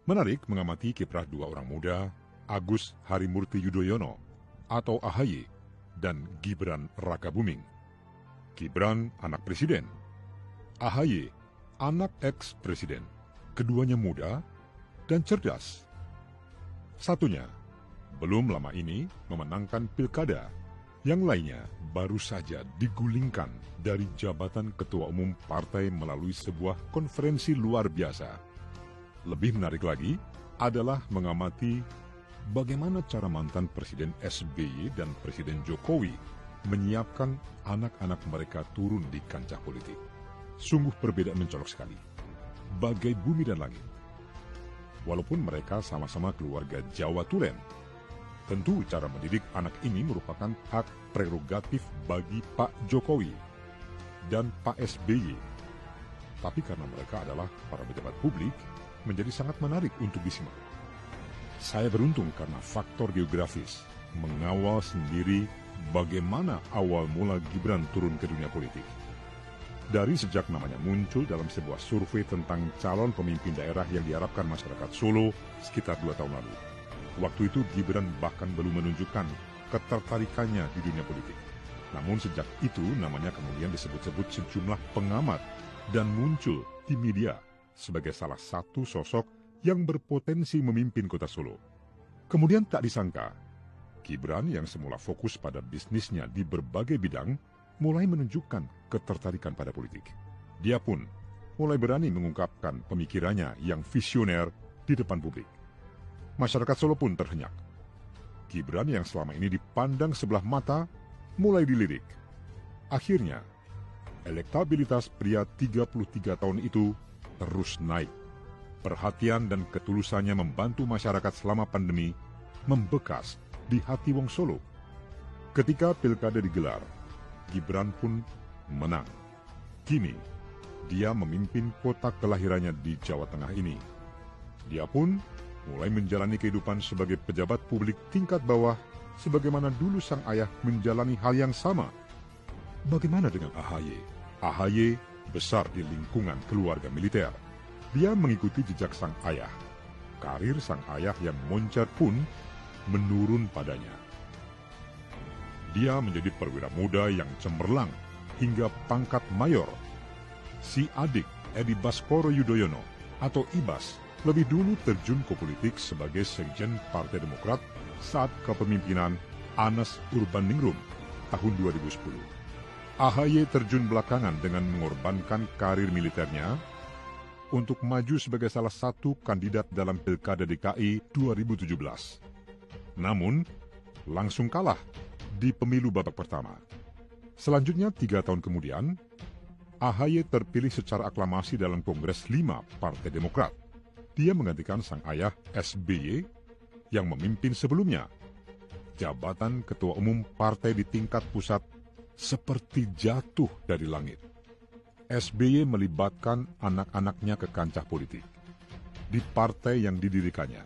Menarik mengamati kiprah dua orang muda, Agus Harimurti Yudhoyono atau AHY dan Gibran Rakabuming. Gibran anak presiden, AHY anak eks-presiden. Keduanya muda dan cerdas. Satunya belum lama ini memenangkan pilkada, yang lainnya baru saja digulingkan dari jabatan ketua umum partai melalui sebuah konferensi luar biasa. Lebih menarik lagi adalah mengamati bagaimana cara mantan Presiden SBY dan Presiden Jokowi menyiapkan anak-anak mereka turun di kancah politik. Sungguh perbedaan mencolok sekali, bagai bumi dan langit. Walaupun mereka sama-sama keluarga Jawa Tulen, tentu cara mendidik anak ini merupakan hak prerogatif bagi Pak Jokowi dan Pak SBY. Tapi karena mereka adalah para pejabat publik, menjadi sangat menarik untuk disimak. Saya beruntung karena faktor geografis mengawal sendiri bagaimana awal mula Gibran turun ke dunia politik. Dari sejak namanya muncul dalam sebuah survei tentang calon pemimpin daerah yang diharapkan masyarakat Solo sekitar 2 tahun lalu. Waktu itu Gibran bahkan belum menunjukkan ketertarikannya di dunia politik. Namun sejak itu namanya kemudian disebut-sebut sejumlah pengamat dan muncul di media sebagai salah satu sosok yang berpotensi memimpin kota Solo. Kemudian tak disangka, Gibran yang semula fokus pada bisnisnya di berbagai bidang, mulai menunjukkan ketertarikan pada politik. Dia pun mulai berani mengungkapkan pemikirannya yang visioner di depan publik. Masyarakat Solo pun terhenyak. Gibran yang selama ini dipandang sebelah mata, mulai dilirik. Akhirnya, elektabilitas pria 33 tahun itu terus naik. Perhatian dan ketulusannya membantu masyarakat selama pandemi membekas di hati wong Solo. Ketika pilkada digelar, Gibran pun menang. Kini, dia memimpin kota kelahirannya di Jawa Tengah ini. Dia pun mulai menjalani kehidupan sebagai pejabat publik tingkat bawah, sebagaimana dulu sang ayah menjalani hal yang sama. Bagaimana dengan AHY? AHY besar di lingkungan keluarga militer. Dia mengikuti jejak sang ayah. Karir sang ayah yang moncer pun menurun padanya. Dia menjadi perwira muda yang cemerlang hingga pangkat mayor. Si adik Edi Baskoro Yudhoyono atau Ibas lebih dulu terjun ke politik sebagai sekjen Partai Demokrat saat kepemimpinan Anas Urbaningrum tahun 2010. AHY terjun belakangan dengan mengorbankan karir militernya untuk maju sebagai salah satu kandidat dalam Pilkada DKI 2017. Namun, langsung kalah di pemilu babak pertama. Selanjutnya, 3 tahun kemudian, AHY terpilih secara aklamasi dalam Kongres 5 Partai Demokrat. Dia menggantikan sang ayah SBY yang memimpin sebelumnya. Jabatan Ketua Umum Partai di tingkat pusat seperti jatuh dari langit. SBY melibatkan anak-anaknya ke kancah politik di partai yang didirikannya.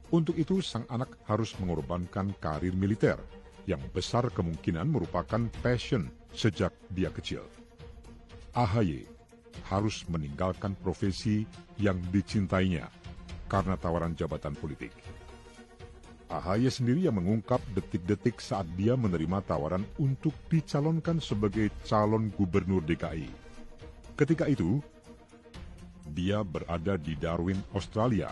Untuk itu, sang anak harus mengorbankan karir militer yang besar kemungkinan merupakan passion sejak dia kecil. AHY harus meninggalkan profesi yang dicintainya karena tawaran jabatan politik. AHY sendiri yang mengungkap detik-detik saat dia menerima tawaran untuk dicalonkan sebagai calon gubernur DKI. Ketika itu, dia berada di Darwin, Australia.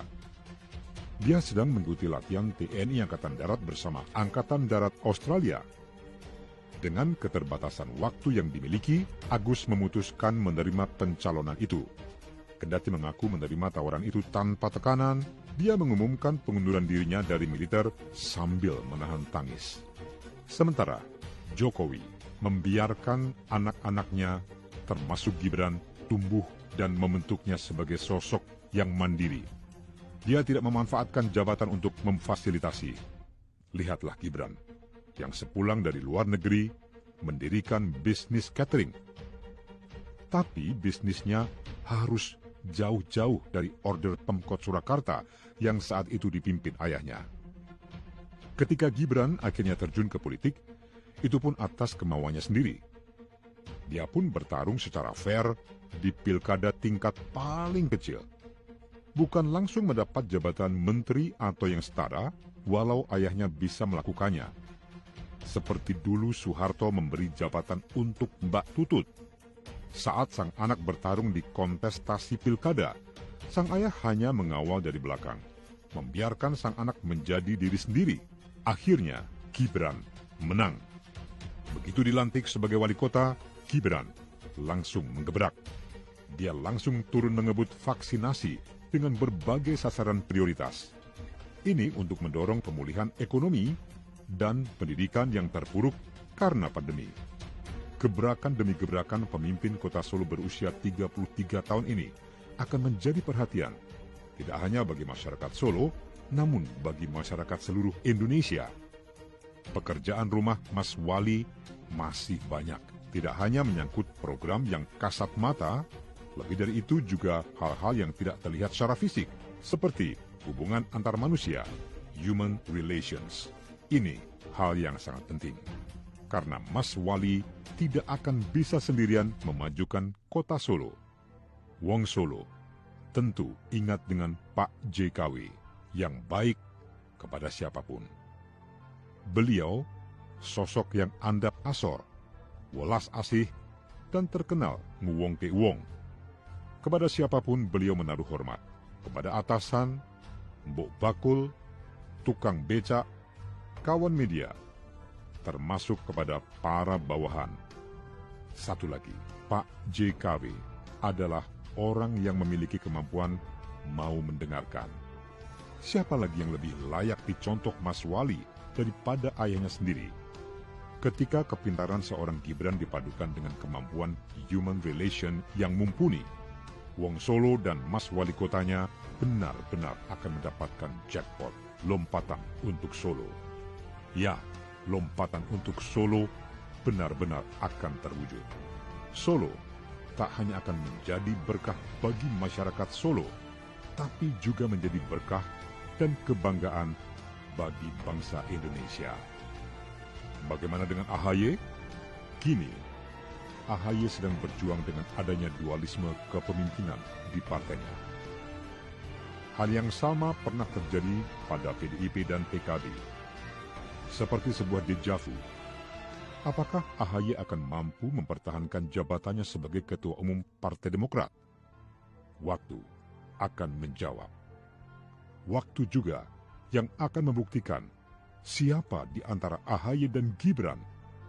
Dia sedang mengikuti latihan TNI Angkatan Darat bersama Angkatan Darat Australia. Dengan keterbatasan waktu yang dimiliki, Agus memutuskan menerima pencalonan itu. Kendati mengaku menerima tawaran itu tanpa tekanan, dia mengumumkan pengunduran dirinya dari militer sambil menahan tangis. Sementara, Jokowi membiarkan anak-anaknya, termasuk Gibran, tumbuh dan membentuknya sebagai sosok yang mandiri. Dia tidak memanfaatkan jabatan untuk memfasilitasi. Lihatlah Gibran, yang sepulang dari luar negeri, mendirikan bisnis catering. Tapi bisnisnya harus jauh-jauh dari order Pemkot Surakarta yang saat itu dipimpin ayahnya. Ketika Gibran akhirnya terjun ke politik, itu pun atas kemauannya sendiri. Dia pun bertarung secara fair di pilkada tingkat paling kecil. bukan langsung mendapat jabatan menteri atau yang setara, walau ayahnya bisa melakukannya. Seperti dulu Soeharto memberi jabatan untuk Mbak Tutut. Saat sang anak bertarung di kontestasi pilkada, sang ayah hanya mengawal dari belakang, membiarkan sang anak menjadi diri sendiri. Akhirnya, Gibran menang. Begitu dilantik sebagai wali kota, Gibran langsung menggebrak. Dia langsung turun mengebut vaksinasi dengan berbagai sasaran prioritas. Ini untuk mendorong pemulihan ekonomi dan pendidikan yang terpuruk karena pandemi. Gebrakan demi gebrakan pemimpin kota Solo berusia 33 tahun ini akan menjadi perhatian, tidak hanya bagi masyarakat Solo, namun bagi masyarakat seluruh Indonesia. Pekerjaan rumah Mas Wali masih banyak, tidak hanya menyangkut program yang kasat mata, lebih dari itu juga hal-hal yang tidak terlihat secara fisik, seperti hubungan antar manusia, human relations. Ini hal yang sangat penting, karena Mas Wali tidak akan bisa sendirian memajukan kota Solo. Wong Solo tentu ingat dengan Pak JKW yang baik kepada siapapun. Beliau sosok yang andap asor, welas asih, dan terkenal nguwong ke wong. Kepada siapapun beliau menaruh hormat, kepada atasan, mbok bakul, tukang becak, kawan media, termasuk kepada para bawahan. Satu lagi, Pak JKW adalah orang yang memiliki kemampuan mau mendengarkan. Siapa lagi yang lebih layak dicontoh Mas Wali daripada ayahnya sendiri? Ketika kepintaran seorang Gibran dipadukan dengan kemampuan human relation yang mumpuni, Wong Solo dan Mas Wali kotanya benar-benar akan mendapatkan jackpot, lompatan untuk Solo. Ya, lompatan untuk Solo benar-benar akan terwujud. Solo tak hanya akan menjadi berkah bagi masyarakat Solo, tapi juga menjadi berkah dan kebanggaan bagi bangsa Indonesia. Bagaimana dengan AHY? Kini, AHY sedang berjuang dengan adanya dualisme kepemimpinan di partainya. Hal yang sama pernah terjadi pada PDIP dan PKB. Seperti sebuah dejavu, apakah AHY akan mampu mempertahankan jabatannya sebagai Ketua Umum Partai Demokrat? Waktu akan menjawab. Waktu juga yang akan membuktikan siapa di antara AHY dan Gibran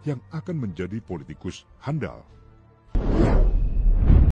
yang akan menjadi politikus handal.